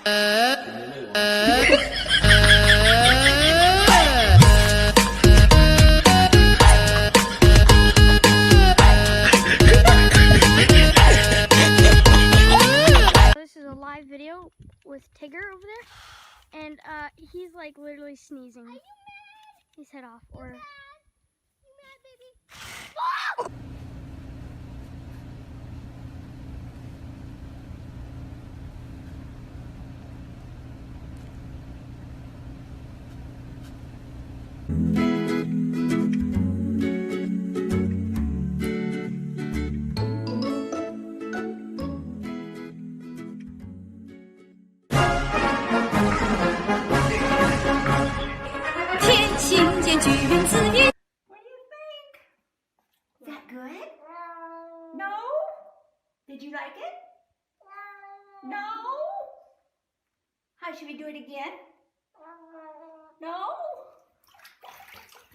This is a live video with Tigger over there, and he's like literally sneezing his head off. Or you mad, baby? What do you think? Is that good? No? Did you like it? No? How should we do it again? No?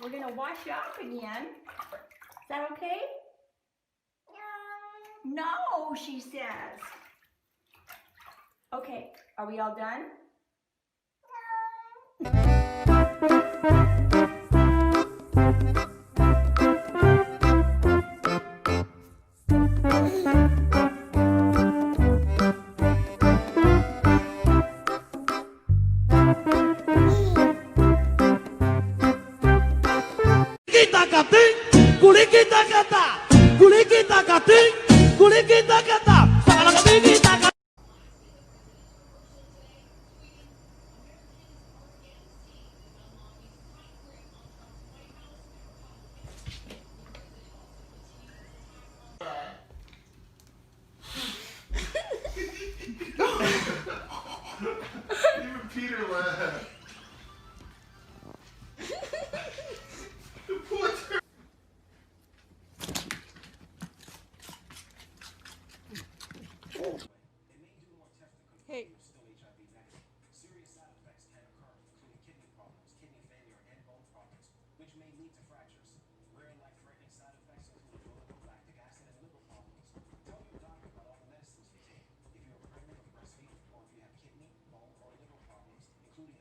We're gonna wash you off again. Is that okay? No, she says. Okay, are we all done? Even Peter laughed. Hey. Serious side effects can occur, including kidney problems, kidney failure, and bone problems, which may lead to fractures. Rare life-threatening side effects include low lactic acid and liver problems. Tell your doctor about all the medicines you take. If you are pregnant or breastfeeding, or if you have kidney, bone, or liver problems, including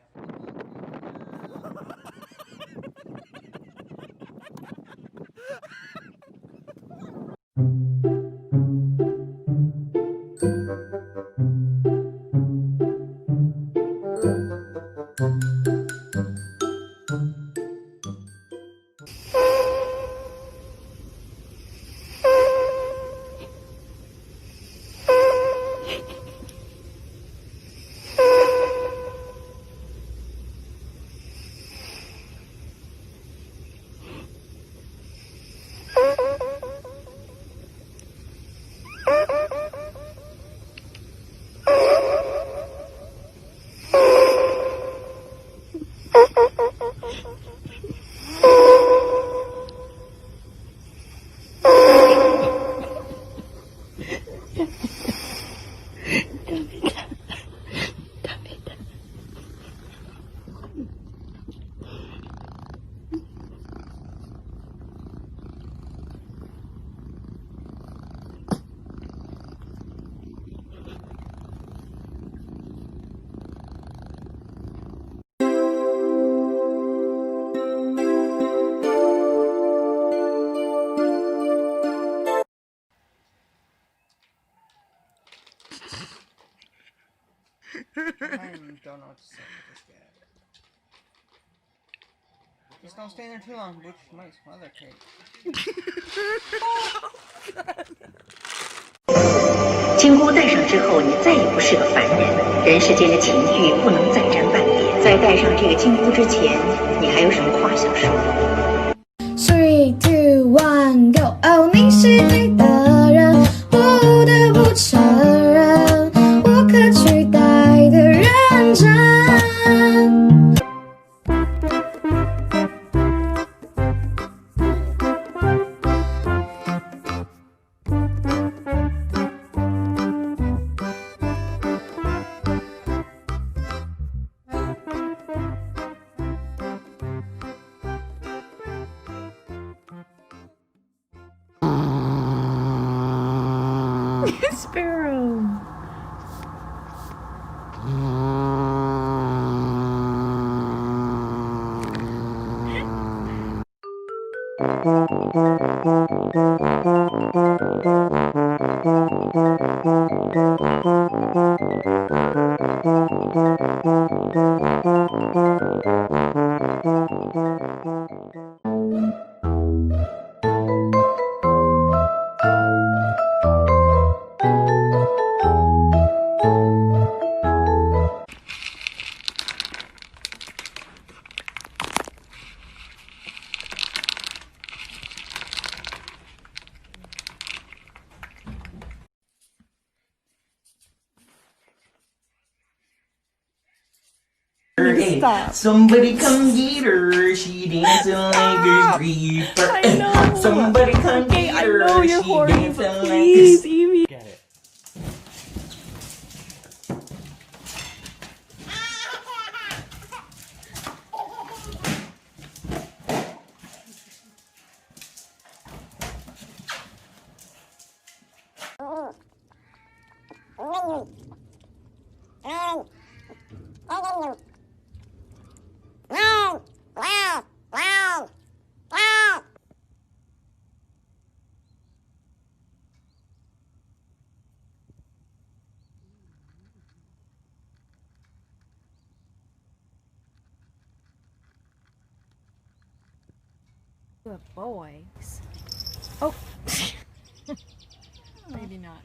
I don't know what to say with this guy. Just don't stay there too long, Butch. You might smother cake. 金箍戴上之后，你再也不是个凡人，人世间的情欲不能再沾半点。在戴上这个金箍之前，你还有什么话想说 ？3, 2, 1, go！ 哦，你是对的人，我不得不承认，我可取代的认真。Sparrow. Hey, stop. Somebody come get her. She dancing like a creeper. I know. Somebody come get her. I know you're she horny, dancing but like please, Evie. Get it. The boys. Oh. Maybe not.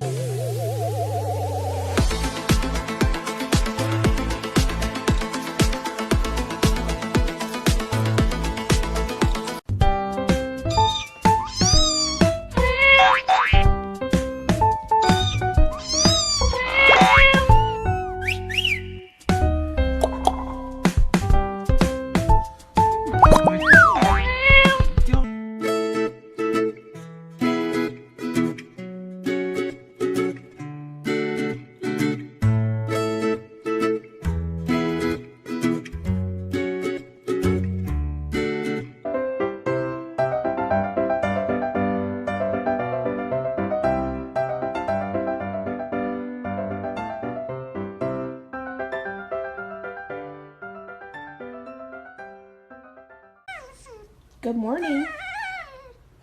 Good morning.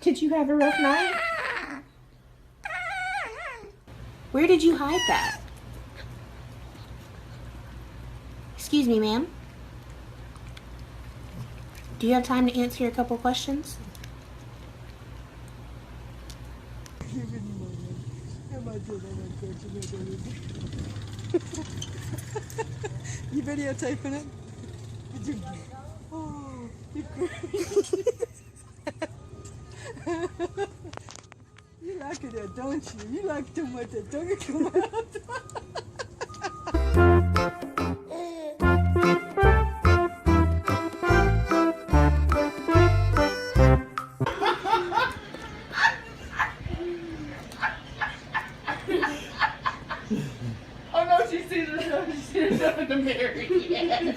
Did you have a rough night? Where did you hide that? Excuse me, ma'am. Do you have time to answer a couple questions? You videotaping it? Oh, you're great. You like it, don't you? You like too much that tongue come out. Oh no, she sees herself. She sees herself in the mirror. Yes.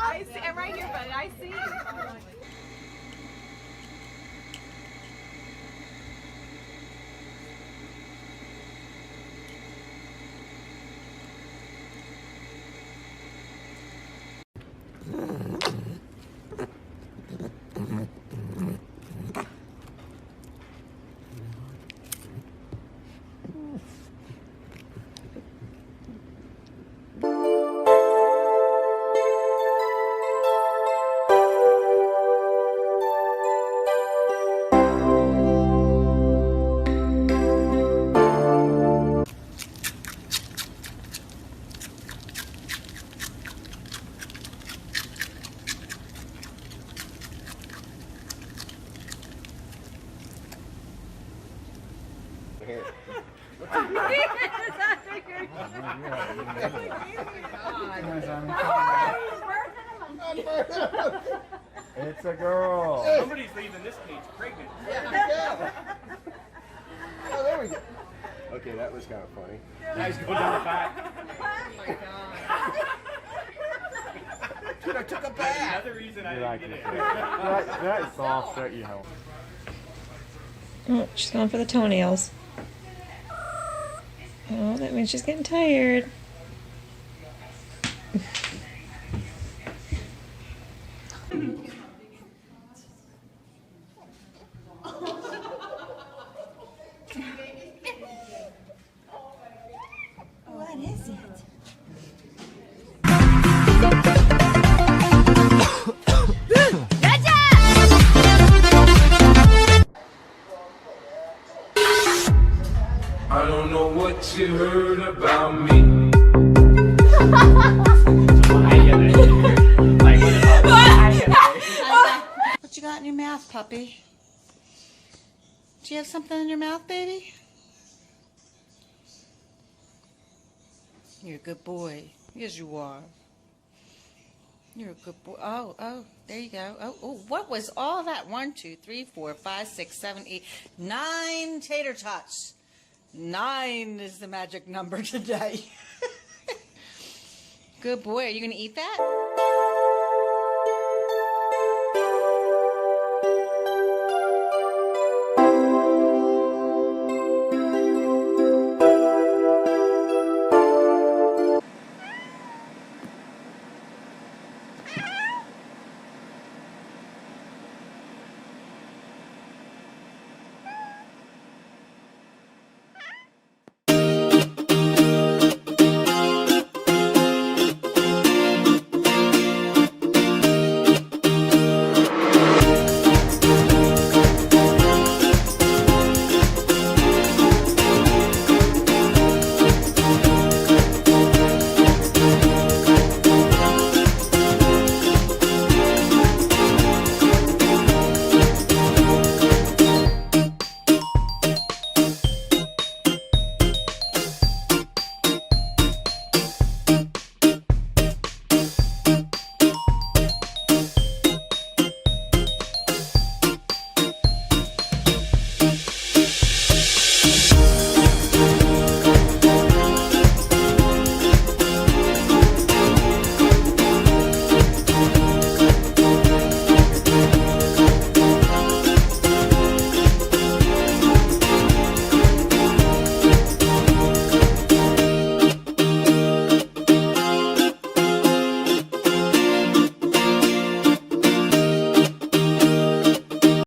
I see. I'm right here, buddy. I see. Here. It's a girl. Somebody's leaving this cage pregnant. Oh, there we go. Okay, that was kind of funny. Now he's going down the back. Dude, I took a bath. Another reason I You didn't like get it. it. That is soft, that you know. Oh, she's going for the toenails. Oh, that means she's getting tired. What is it? I don't know what you heard about me. What you got in your mouth, puppy? Do you have something in your mouth, baby? You're a good boy. Yes, you are. You're a good boy. Oh, there you go. Oh, what was all that? 1, 2, 3, 4, 5, 6, 7, 8, 9 tater tots. 9 is the magic number today. Good boy. Are you going to eat that?